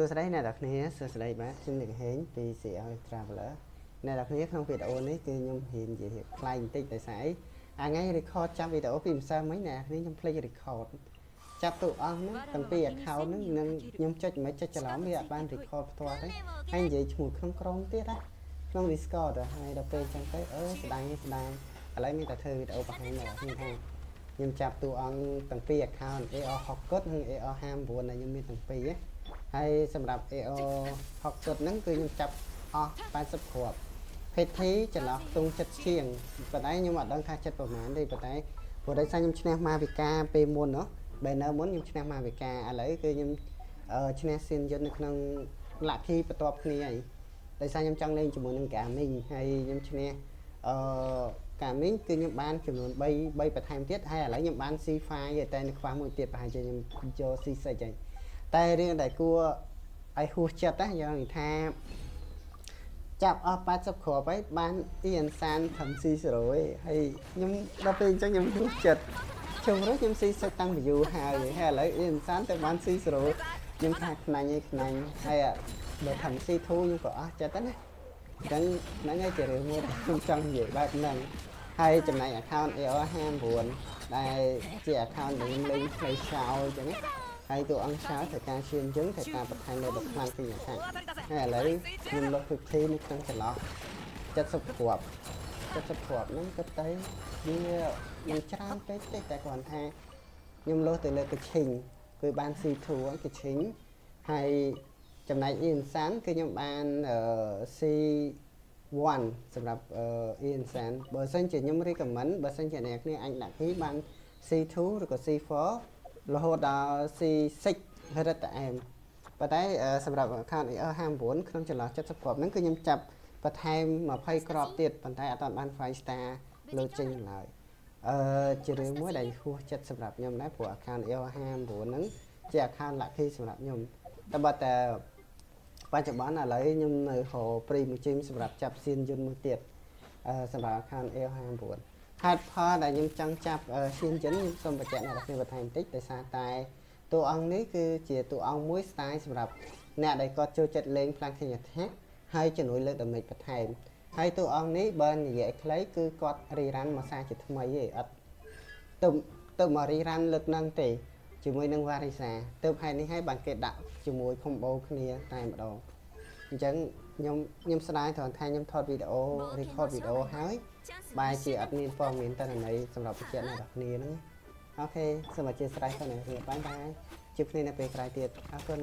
សួស្តីអ្នកនរគ្នាសួស្តីបាទខ្ញុំនិកហេងពី CL Traveler អ្នកនរគ្នាក្នុងវីដេអូនេះគឺខ្ញុំហ៊ាននិយាយខ្លាំងបន្តិចដោយសារអីថ្ងៃ record ចាប់វីដេអូពីម្សិលមិញអ្នកនរគ្នាខ្ញុំភ្លេច record ចាប់តួអង្គហ្នឹងតាំងពី account ហ្នឹងនឹងខ្ញុំចុចមិនចុចច្រឡំវាអត់បាន record ផ្ទាល់ទេហើយនិយាយឈ្មោះក្នុងក្រុមទៀតណាក្នុង Discord ហើយដល់ពេលចឹងទៅស្ដាយឥឡូវមានតែធ្វើវីដេអូបង្ហាញមកខ្ញុំថាខ្ញុំចាប់តួអង្គតាំងពី account AR 60និង AR 59ដែលខ្ញុំមានតាំងពីហើយសម្រាប់ AO 60ហ្នឹងគឺខ្ញុំចាប់អស់80គ្រាប់ PT ចន្លោះខ្ទង់ចិត្តជាងប៉ុន្តែខ្ញុំអត់ដឹងថាចិត្តប្រហែលទេប៉ុន្តែព្រោះដោយសារខ្ញុំឈ្នះមកវិការពេលមុនណោះ banner មុនខ្ញុំឈ្នះមកវិការឥឡូវគឺខ្ញុំឈ្នះសៀនយន្តនៅក្នុង Lucky បន្ទាប់គ្នាហើយដោយសារខ្ញុំចង់លេងជាមួយនឹង Gaming ហើយខ្ញុំឈ្នះGaming គឺខ្ញុំបានចំនួន3បន្ថែមទៀតហើយឥឡូវខ្ញុំបាន C5 តែនៅខ្វះមួយទៀតប្រហែលជាខ្ញុំយក C6 ហើយតែរឿងដែលគួរឲ្យហួសចិត្តណាយ៉ាងថាចាប់អស់80គ្រាប់ហើយបានអ៊ីអានសានខំ C0 ហើយខ្ញុំដល់ពេលអញ្ចឹងខ្ញុំហួសចិត្តជុំរកខ្ញុំ C6 តាំងពីយូរហើយឥឡូវអ៊ីអានសានទៅបាន C0 ខ្ញុំថាខ្នាញ់ហើយបើខំ C2 ខ្ញុំក៏អស់ចិត្តដែរណាអញ្ចឹងហ្នឹងឯងជារឿងមួយខ្ញុំចង់និយាយបែបហ្នឹងហើយចំណែក account AR59 ដែលជា account ដែលខ្ញុំលេង play ចោលអញ្ចឹងហើយតួអង្គឆៅត្រូវការឈាមយើងត្រូវការបន្ថែមលើខ្លាំងពីអ្នកខាងហើយឥឡូវខ្ញុំលុប50នៅក្នុងចន្លោះ70គ្រាប់ហ្នឹងគិតទៅវាមិនច្រើនពេកទេតែគ្រាន់ថាខ្ញុំលុបទៅលើកឈិញគឺបាន C2 កឈិញហើយចំណែកអ៊ីនសានគឺខ្ញុំបាន C1 សម្រាប់អ៊ីនសានបើសិនជាខ្ញុំ recommend បើសិនជាអ្នកគ្នាអញដាក់ពីបាន C2 ឬក៏ C4រហូតដល់ C6 រឹតតែអែមប៉ុន្តែសម្រាប់ account AR59 ក្នុងចន្លោះ70គ្រាប់ហ្នឹងគឺខ្ញុំចាប់បន្ថែម20គ្រាប់ទៀតប៉ុន្តែអត់បាន 5 star លើចេញឡើយជារឿងមួយដែលហួសចិត្តសម្រាប់ខ្ញុំដែរព្រោះ account AR59 ហ្នឹងជា account lucky សម្រាប់ខ្ញុំតែបើតែបច្ចុប្បន្នឥឡូវខ្ញុំនៅរក Premium សម្រាប់ចាប់សៀនយន្តមួយទៀតសម្រាប់ account AR59ហេតុផលដែលខ្ញុំចង់ចាប់សៀនយន្តខ្ញុំសូមបញ្ជាក់អ្នកនរគ្នាបន្ថែមបន្តិចដោយសារតែតួអង្គនេះគឺជាតួអង្គមួយ style សម្រាប់អ្នកដែលគាត់ចូលចិត្តលេង Flanking Attack ហើយជំនួយលើ damage បន្ថែមហើយតួអង្គនេះបើនិយាយខ្លីគឺគាត់ rerun មកសារជាថ្មីទេអត់ទៅមក rerun លើកហ្នឹងទេជាមួយនឹង Varisa ទៅហេតុនេះហើយបានគេដាក់ជាមួយ combo គ្នាតែម្ដងអញ្ចឹងខ្ញុំស្ដាយត្រង់ថាខ្ញុំថតវីដេអូ record វីដេអូហើយបែរជាអត់មានព័ត៌មានតនន័យសម្រាប់បញ្ជាក់អ្នកនរគ្នាហ្នឹងអូខេសូមអធិស្ឋានដល់អ្នកគ្នាបាយជួបគ្នានៅពេលក្រោយទៀតអរគុណ